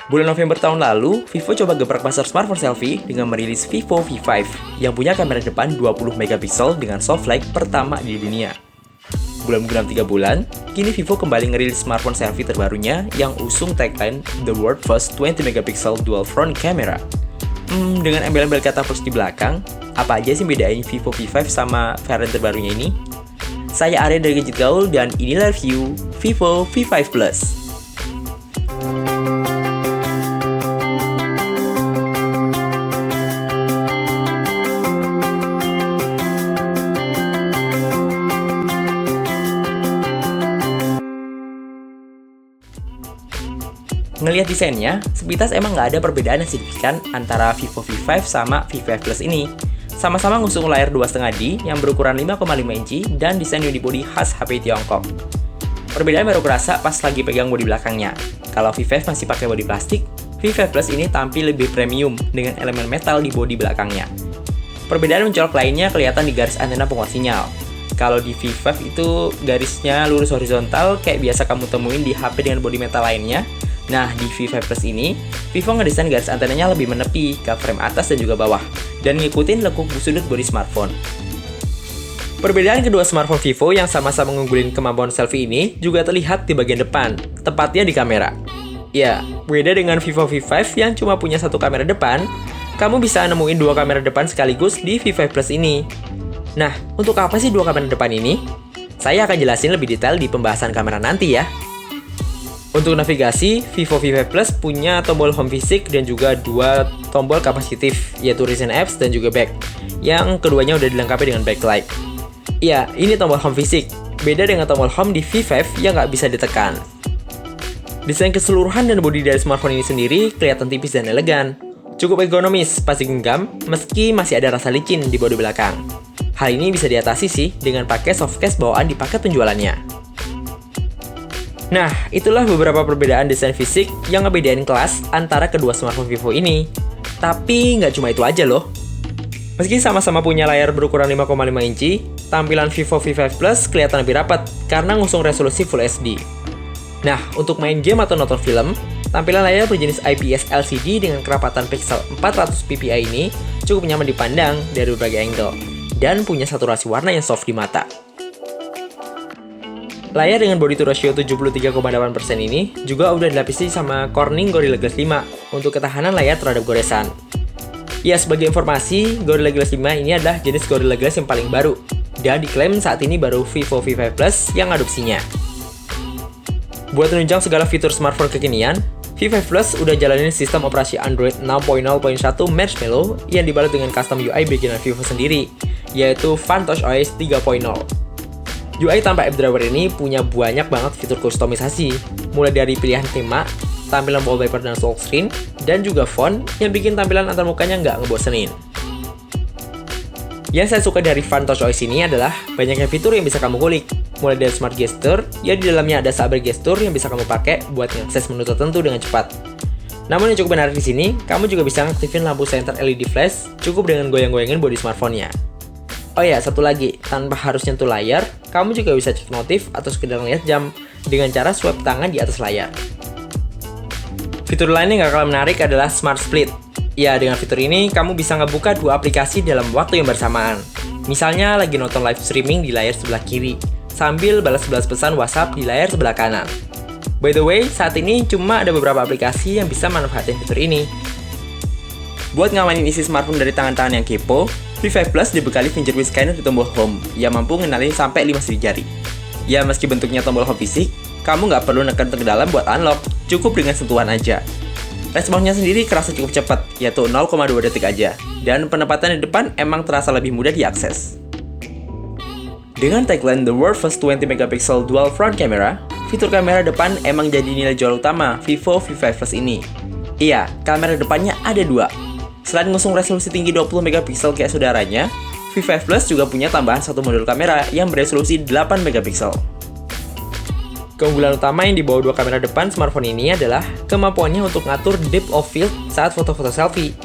Bulan November tahun lalu, Vivo coba gebrak pasar smartphone selfie dengan merilis Vivo V5 yang punya kamera depan 20 megapiksel dengan soft light pertama di dunia. Belum genap 3 bulan, kini Vivo kembali ngerilis smartphone selfie terbarunya yang usung tagline The World First 20 megapixel Dual Front Camera. Dengan embel-embel kata plus di belakang, apa aja sih bedain Vivo V5 sama varian terbarunya ini? Saya Arya dari Gadget Gaul dan inilah review Vivo V5 Plus. Ngelihat desainnya, sepintas emang nggak ada perbedaan yang signifikan antara Vivo V5 sama V5 Plus ini. Sama-sama ngusung layar 2,5D yang berukuran 5,5 inci dan desain unibody khas HP Tiongkok. Perbedaan baru kerasa pas lagi pegang bodi belakangnya. Kalau V5 masih pakai bodi plastik, V5 Plus ini tampil lebih premium dengan elemen metal di bodi belakangnya. Perbedaan mencolok lainnya kelihatan di garis antena penguat sinyal. Kalau di V5 itu garisnya lurus horizontal kayak biasa kamu temuin di HP dengan bodi metal lainnya. Nah, di V5 Plus ini, Vivo ngedesain garis antenanya lebih menepi ke frame atas dan juga bawah, dan ngikutin lekuk sudut bodi smartphone. Perbedaan kedua smartphone Vivo yang sama-sama ngunggulin kemampuan selfie ini juga terlihat di bagian depan, tepatnya di kamera. Ya, beda dengan Vivo V5 yang cuma punya satu kamera depan, kamu bisa nemuin dua kamera depan sekaligus di V5 Plus ini. Nah, untuk apa sih dua kamera depan ini? Saya akan jelasin lebih detail di pembahasan kamera nanti ya. Untuk navigasi, Vivo V5 Plus punya tombol home basic dan juga dua tombol kapasitif, yaitu recent apps dan juga back, yang keduanya udah dilengkapi dengan backlight. Ya, ini tombol home basic, beda dengan tombol home di V5 yang nggak bisa ditekan. Desain keseluruhan dan bodi dari smartphone ini sendiri kelihatan tipis dan elegan. Cukup ekonomis pas digenggam, meski masih ada rasa licin di bodi belakang. Hal ini bisa diatasi sih dengan pakai softcase bawaan di paket penjualannya. Nah, itulah beberapa perbedaan desain fisik yang ngebedain kelas antara kedua smartphone Vivo ini. Tapi nggak cuma itu aja loh. Meski sama-sama punya layar berukuran 5,5 inci, tampilan Vivo V5 Plus kelihatan lebih rapat karena ngusung resolusi Full HD. Nah, untuk main game atau nonton film, tampilan layar berjenis IPS LCD dengan kerapatan pixel 400 ppi ini cukup nyaman dipandang dari berbagai angle, dan punya saturasi warna yang soft di mata. Layar dengan body to ratio 73,8% ini juga udah dilapisi sama Corning Gorilla Glass 5 untuk ketahanan layar terhadap goresan. Ya, sebagai informasi, Gorilla Glass 5 ini adalah jenis Gorilla Glass yang paling baru, dan diklaim saat ini baru Vivo V5 Plus yang adopsinya. Buat menunjang segala fitur smartphone kekinian, V5 Plus udah jalanin sistem operasi Android 6.0.1 Marshmallow yang dibalut dengan custom UI bikinan Vivo sendiri, yaitu FunTouch OS 3.0. UI tanpa app driver ini punya banyak banget fitur kustomisasi, mulai dari pilihan tema, tampilan wallpaper dan lock screen, dan juga font yang bikin tampilan antarmukanya nggak ngebosenin. Yang saya suka dari FunTouch OS ini adalah banyaknya fitur yang bisa kamu kulik, mulai dari Smart Gesture, yang di dalamnya ada saber gesture yang bisa kamu pakai buat mengakses menu tertentu dengan cepat. Namun yang cukup menarik di sini, kamu juga bisa aktifin lampu center LED flash cukup dengan goyang-goyangin bodi smartphone-nya. Oh ya, satu lagi, tanpa harus nyentuh layar, kamu juga bisa cek notif atau sekedar ngeliat jam dengan cara swipe tangan di atas layar. Fitur lain yang gak kalah menarik adalah Smart Split. Ya, dengan fitur ini, kamu bisa ngebuka dua aplikasi dalam waktu yang bersamaan. Misalnya lagi nonton live streaming di layar sebelah kiri, sambil balas pesan WhatsApp di layar sebelah kanan. By the way, saat ini cuma ada beberapa aplikasi yang bisa manfaatin fitur ini. Buat ngamanin isi smartphone dari tangan-tangan yang kepo, V5 Plus dibekali fingerprint scanner di tombol home yang mampu ngenalin sampai 5 sidik jari. Ya, meski bentuknya tombol home fisik, kamu nggak perlu neken ke dalam buat unlock, cukup dengan sentuhan aja. Responnya sendiri kerasa cukup cepat, yaitu 0,2 detik aja, dan penempatan di depan emang terasa lebih mudah diakses. Dengan tagline The World First 20 megapixel Dual Front Camera, fitur kamera depan emang jadi nilai jual utama Vivo V5 Plus ini. Iya, kamera depannya ada dua. Selain ngusung resolusi tinggi 20 megapiksel kayak saudaranya, V5 Plus juga punya tambahan satu modul kamera yang beresolusi 8 megapiksel. Keunggulan utama yang dibawa dua kamera depan smartphone ini adalah kemampuannya untuk ngatur depth of field saat foto-foto selfie.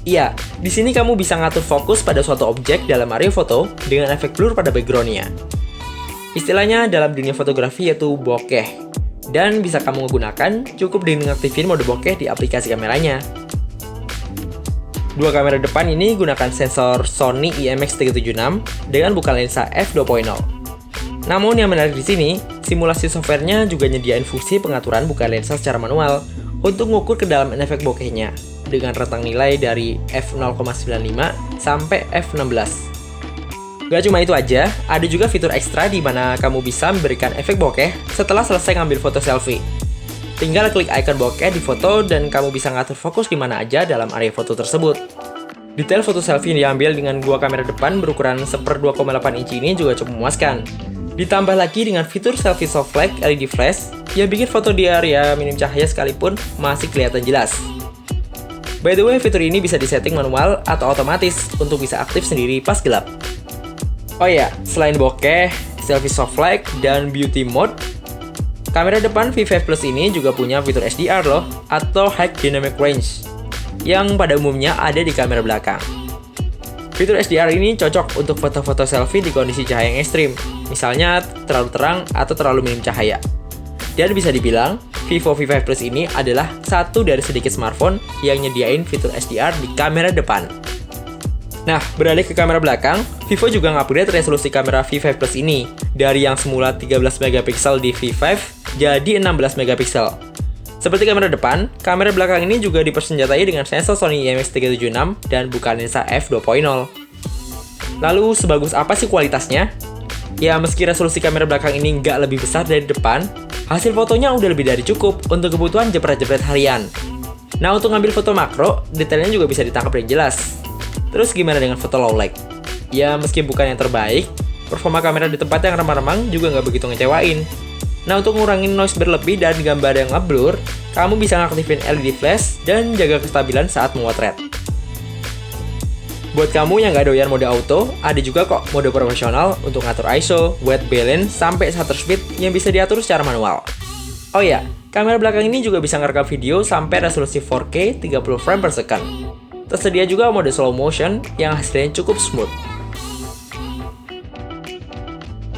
Iya, di sini kamu bisa ngatur fokus pada suatu objek dalam area foto dengan efek blur pada background-nya. Istilahnya dalam dunia fotografi yaitu bokeh. Dan bisa kamu gunakan cukup dengan aktifin mode bokeh di aplikasi kameranya. Dua kamera depan ini gunakan sensor Sony IMX376 dengan buka lensa f2.0. Namun yang menarik di sini, simulasi softwarenya juga nyediain fungsi pengaturan buka lensa secara manual untuk mengukur kedalaman efek bokehnya dengan rentang nilai dari f0,95 sampai f16. Gak cuma itu aja, ada juga fitur ekstra di mana kamu bisa memberikan efek bokeh setelah selesai ngambil foto selfie. Tinggal klik icon bokeh di foto dan kamu bisa ngatur fokus di mana aja dalam area foto tersebut. Detail foto selfie yang diambil dengan dua kamera depan berukuran 1/2,8 inci ini juga cukup memuaskan. Ditambah lagi dengan fitur selfie soft light LED flash yang bikin foto di area minim cahaya sekalipun masih kelihatan jelas. By the way, fitur ini bisa disetting manual atau otomatis untuk bisa aktif sendiri pas gelap. Oh ya, selain bokeh, selfie soft light, dan beauty mode, kamera depan V5 Plus ini juga punya fitur HDR loh, atau High Dynamic Range, yang pada umumnya ada di kamera belakang. Fitur HDR ini cocok untuk foto-foto selfie di kondisi cahaya yang ekstrim, misalnya terlalu terang atau terlalu minim cahaya. Dan bisa dibilang, Vivo V5 Plus ini adalah satu dari sedikit smartphone yang nyediain fitur HDR di kamera depan. Nah, beralih ke kamera belakang, Vivo juga nge-upgrade resolusi kamera V5 Plus ini dari yang semula 13 megapiksel di V5 jadi 16 megapiksel. Seperti kamera depan, kamera belakang ini juga dipersenjatai dengan sensor Sony IMX376 dan buka lensa f2.0. Lalu, sebagus apa sih kualitasnya? Ya, meski resolusi kamera belakang ini nggak lebih besar dari depan, hasil fotonya udah lebih dari cukup untuk kebutuhan jepret-jepret harian. Nah, untuk ngambil foto makro, detailnya juga bisa ditangkap dengan jelas. Terus gimana dengan foto low light? Ya, meski bukan yang terbaik, performa kamera di tempat yang remang-remang juga nggak begitu ngecewain. Nah, untuk ngurangin noise berlebih dan gambar yang ngeblur, kamu bisa ngaktifin LED flash dan jaga kestabilan saat memotret. Buat kamu yang nggak doyan mode auto, ada juga kok mode profesional untuk ngatur ISO, white balance, sampai shutter speed yang bisa diatur secara manual. Oh ya, kamera belakang ini juga bisa ngerekam video sampai resolusi 4K 30 frame per second. Tersedia juga mode slow motion yang hasilnya cukup smooth.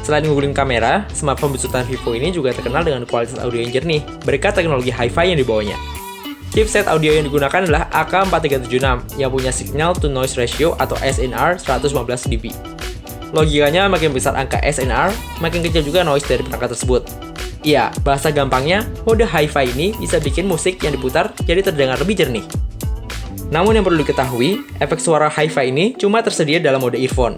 Selain ngunggulin kamera, smartphone besutan Vivo ini juga terkenal dengan kualitas audio yang jernih berkat teknologi hi-fi yang dibawanya. Chipset audio yang digunakan adalah AK4376 yang punya signal to noise ratio atau SNR 115 dB. Logikanya makin besar angka SNR, makin kecil juga noise dari perangkat tersebut. Iya, bahasa gampangnya, mode hi-fi ini bisa bikin musik yang diputar jadi terdengar lebih jernih. Namun yang perlu diketahui, efek suara hi-fi ini cuma tersedia dalam mode earphone.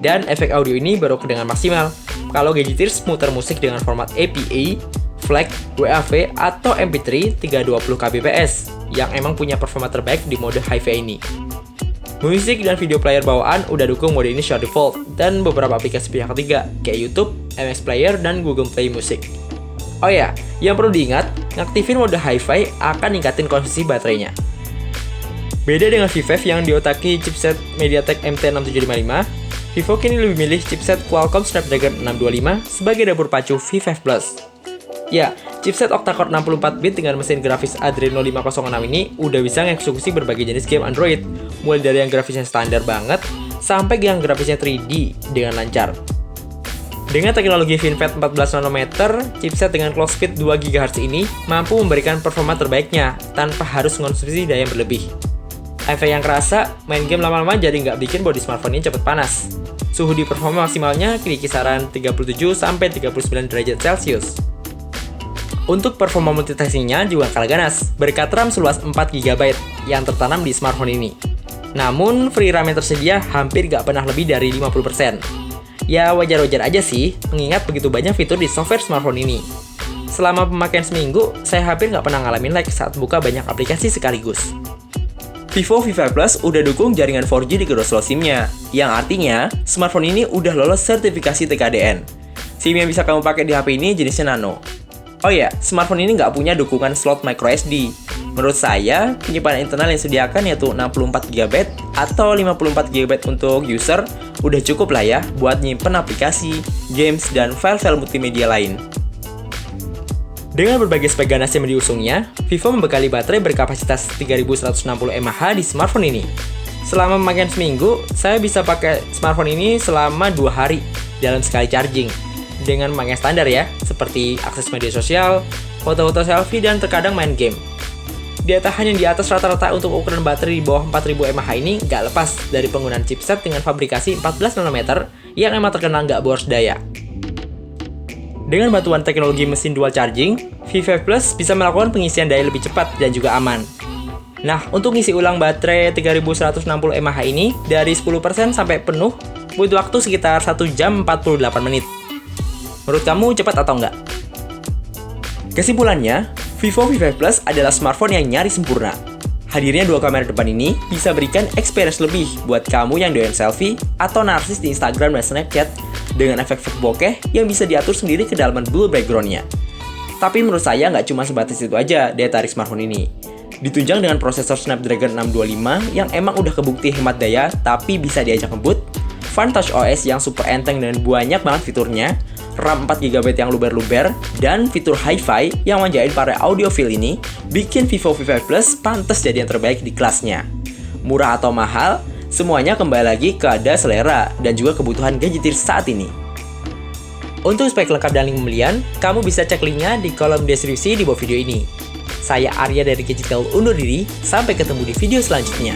Dan efek audio ini baru kedengaran maksimal kalau Gadgeteers muter musik dengan format APA, FLAC, WAV, atau MP3 320 kbps yang emang punya performa terbaik di mode hi-fi ini. Musik dan video player bawaan udah dukung mode ini secara default dan beberapa aplikasi pihak ketiga kayak YouTube, MX Player, dan Google Play Music. Oh ya, yang perlu diingat, ngaktifin mode hi-fi akan ningkatin konsumsi baterainya. Beda dengan V5 yang diotaki chipset MediaTek MT6755, Vivo kini lebih milih chipset Qualcomm Snapdragon 625 sebagai dapur pacu V5 Plus. Ya, chipset octa-core 64-bit dengan mesin grafis Adreno 506 ini udah bisa ngeksekusi berbagai jenis game Android, mulai dari yang grafisnya standar banget, sampai yang grafisnya 3D dengan lancar. Dengan teknologi FinFET 14 nanometer, chipset dengan clock speed 2 GHz ini mampu memberikan performa terbaiknya tanpa harus mengonsumsi daya yang berlebih. Efek yang kerasa, main game lama-lama jadi nggak bikin bodi smartphone ini cepet panas. Suhu di performa maksimalnya kini kisaran 37-39 derajat Celcius. Untuk performa multitaskingnya juga kalah ganas, berkat RAM seluas 4 GB yang tertanam di smartphone ini. Namun, free RAM yang tersedia hampir nggak pernah lebih dari 50%. Ya wajar-wajar aja sih, mengingat begitu banyak fitur di software smartphone ini. Selama pemakaian seminggu, saya hampir nggak pernah ngalamin lag saat buka banyak aplikasi sekaligus. Vivo V5 Plus udah dukung jaringan 4G di kedua slot SIM-nya, yang artinya smartphone ini udah lolos sertifikasi TKDN. SIM yang bisa kamu pakai di HP ini jenisnya Nano. Oh ya, smartphone ini nggak punya dukungan slot microSD. Menurut saya, penyimpanan internal yang disediakan yaitu 64GB atau 54GB untuk user udah cukup lah ya buat nyimpen aplikasi, games, dan file-file multimedia lain. Dengan berbagai spek ganas yang diusungnya, Vivo membekali baterai berkapasitas 3160 mAh di smartphone ini. Selama pemakaian seminggu, saya bisa pakai smartphone ini selama 2 hari dalam sekali charging. Dengan pemakaian standar ya, seperti akses media sosial, foto-foto selfie, dan terkadang main game. Daya tahan yang di atas rata-rata untuk ukuran baterai di bawah 4000 mAh ini nggak lepas dari penggunaan chipset dengan fabrikasi 14 nanometer yang emang terkenal nggak boros daya. Dengan bantuan teknologi mesin dual charging, V5 Plus bisa melakukan pengisian daya lebih cepat dan juga aman. Nah, untuk ngisi ulang baterai 3160 mAh ini dari 10% sampai penuh butuh waktu sekitar 1 jam 48 menit. Menurut kamu cepat atau enggak? Kesimpulannya, Vivo V5 Plus adalah smartphone yang nyaris sempurna. Hadirnya dua kamera depan ini bisa berikan experience lebih buat kamu yang doyan selfie atau narsis di Instagram dan Snapchat dengan efek-efek bokeh yang bisa diatur sendiri kedalaman blur background-nya. Tapi menurut saya nggak cuma sebatas itu aja daya tarik smartphone ini. Ditunjang dengan prosesor Snapdragon 625 yang emang udah kebukti hemat daya tapi bisa diajak ngebut, Fun Touch OS yang super enteng dan banyak banget fiturnya, RAM 4GB yang luber-luber, dan fitur Hi-Fi yang manjain para audiophile ini bikin Vivo V5 Plus pantas jadi yang terbaik di kelasnya. Murah atau mahal, semuanya kembali lagi ke ada selera dan juga kebutuhan gadgetir saat ini. Untuk spek lengkap dan link pembelian, kamu bisa cek linknya di kolom deskripsi di bawah video ini. Saya Arya dari Gadget Gaul undur diri, sampai ketemu di video selanjutnya.